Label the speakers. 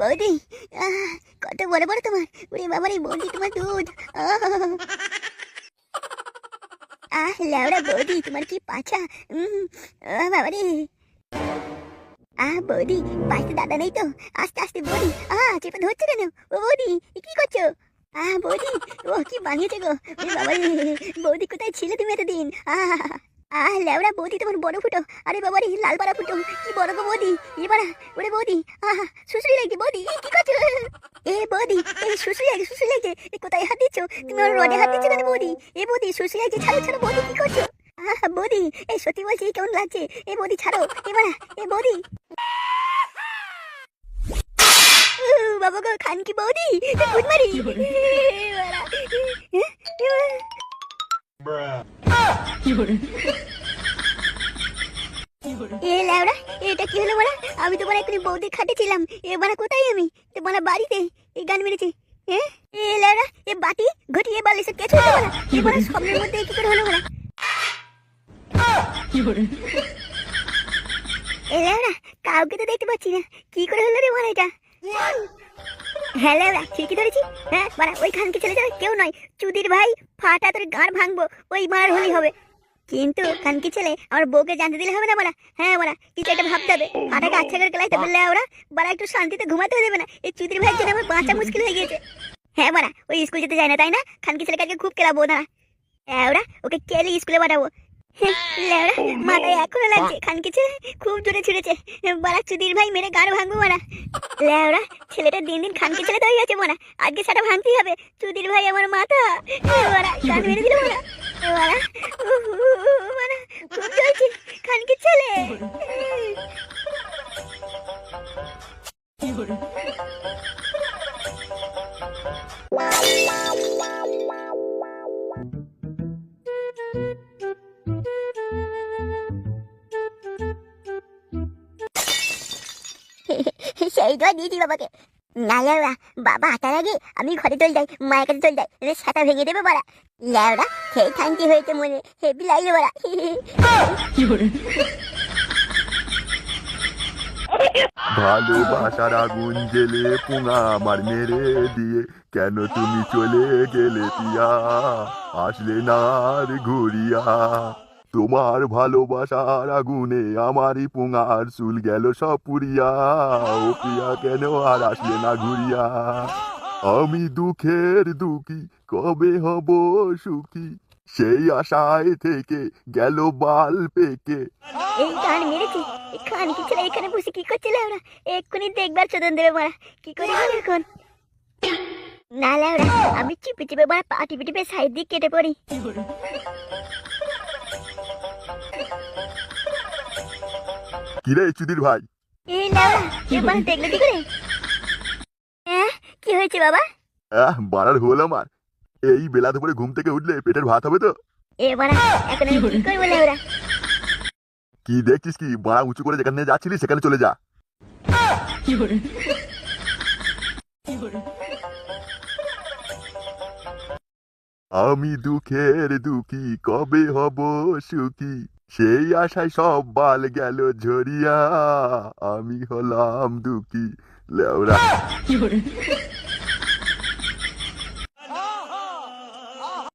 Speaker 1: বৌদি, কত বড় বড় তোমার। ওরে বাবারে বৌদি, তোমার দুধ। লেওড়া বৌদি, তোমার কি পাছা। বাবারে। বৌদি, পাশে দাদা নেই তো? আস্তে আস্তে বৌদি। চেপে ধরছে কেন? ও বৌদি, এ কি করছো? বৌদি, ও কি বানিয়েছে গো? ওরে বাবারে, বৌদি কোথায় ছিলে তুমি এতদিন? লেওড়া বৌদি, তোমার বড় ফুটো। আরে বাবারে, লাল পাড়া ফুটো, কি বড় গো বৌদি। এবারা, ওরে বৌদি, শুশুরি লাগছে বৌদি, কি করছো? এ বৌদি, শুশুরি লাগছে, শুশুরি লাগছে। কোথায় হাত দিচ্ছ তুমি? আমার রডে হাত দিচ্ছ কেন বৌদি? এ বৌদি, শুশুরি লাগছে, ছাড়ো ছাড়ো বৌদি, কি করছো? বৌদি, এই সত্যি বলছি, কেমন লাগছে? এ বৌদি ছাড়ো, এবারা, এ বৌদি। বাবা গো, খানকি বৌদি, গুদমারি। এ লেওড়া, এটা কি হলো বলা? আমি তো বলা এক্ষুনি বৌদির খাটে ছিলাম। এবার কোথায় আমি? তো বলা বাড়িতে। এই গান মেরেছি। এ লেওড়া, এ বাটি ঘটিয়ে বালিশে কে ছুঁতে বলা? এবার স্বপ্নের মধ্যে কি করে হলো বলা? এ লেওড়া, কাউকে তো দেখতে পাচ্ছি না। কি করে হলো রে বলা এটা? হ্যাঁ লেওড়া, ঠিকই ধরেছি। হ্যাঁ বলা, ওই খানকি ছেলে ছাড়া কেউ নয়। চুদির ভাই, ফাটা তোর গাঁড় ভাঙবো। ওই মারার হলি হবে। কিন্তু খানকি ছেলে, আমার বউকে জানতে দিলে হবে না বলা? হ্যাঁ বলা, কিছু একটা ভাবতে হবে। ফাটাকে আচ্ছা করে গেলাইতে বললে ওরা বলা একটু শান্তিতে ঘুমাতে দেবে না? এই চুদির ভাইয়ের জন্য আমার বাঁচা মুশকিল হয়ে গিয়েছে। হ্যাঁ বলা, ওই স্কুল যেতে যায় না তাই না? খানকি ছেলেকে আজকে খুব কেলাবো না। ওরা ওকে কেলে স্কুলে পাঠাবো। লেওড়া, মাথায় এখনো লাগছে। খানকি ছেলে খুব জোরে ছুড়েছে। বলা চুদির ভাই মেরে গাড় ভাঙবো মারা। লেওড়া, ছেলেটা দিন দিন খানকি ছেলে তো হয়ে গেছে মারা। আজকে সেটা ভাঙতেই হবে। চুদির ভাই আমার মাথা। মারা গান মেরে দিল মারা। মারা মারা, খুব চলছে খানকি ছেলে। সেই দোয়া দিয়েছি বাবাকে। না লেওড়া, বাবা আসার আগে আমি ঘরে চলে যাই, মায়ের কাছে চলে যাই, সেটা ভেঙে দেবে বলা। লেওড়া, সেই খানকি হয়েছে মনে, হেবি লাগছে বলা।
Speaker 2: ভালোবাসার আগুন জেলে পুঙা আমার মেরে দিয়ে কেন তুমি চলে গেলে পিয়া, আসলে না আর ঘুরিয়া। তোমার ভালোবাসার আগুনে আমারই পুঙার চুল গেল সব পুরিয়া, ও পিয়া কেন আর আসলে না ঘুরিয়া। আমি দুঃখের দুঃখী, কবে হব সুখী, সেই আশায় থেকে গেল বাল পেকে।
Speaker 1: এই গান মেরেছি। খানকি ছেলে এখানে বসে কি করছিল ওরা? এক্ষুনি দেখবার চোদন দেবে মারা। কি করি বল এখন? না লেওড়া, আমি চিপে চিপে মারা পা টিপে টিপে সাইড দিয়ে কেটে পড়ি।
Speaker 2: কিরে চুদির ভাই?
Speaker 1: এই লেওড়া, এবার দেখলে কি করে? কি হয়েছে বাবা?
Speaker 2: বাড়ার হল আমার। এই বেলা দুপুরে ঘুম থেকে উঠলে পেটের ভাত হবে তো?
Speaker 1: এবার এখন আমি কি করবো লেওড়া?
Speaker 2: কি দেখছিস কি? বাড়া উঁচু করে যেখানে যাচ্ছিলি সেখানে চলে যা। আমি দুঃখের দুঃখী, কবে হব সুখী, সেই আশায় সব বাল গেল ঝরিয়া, আমি হলাম দুঃখী লেওরা।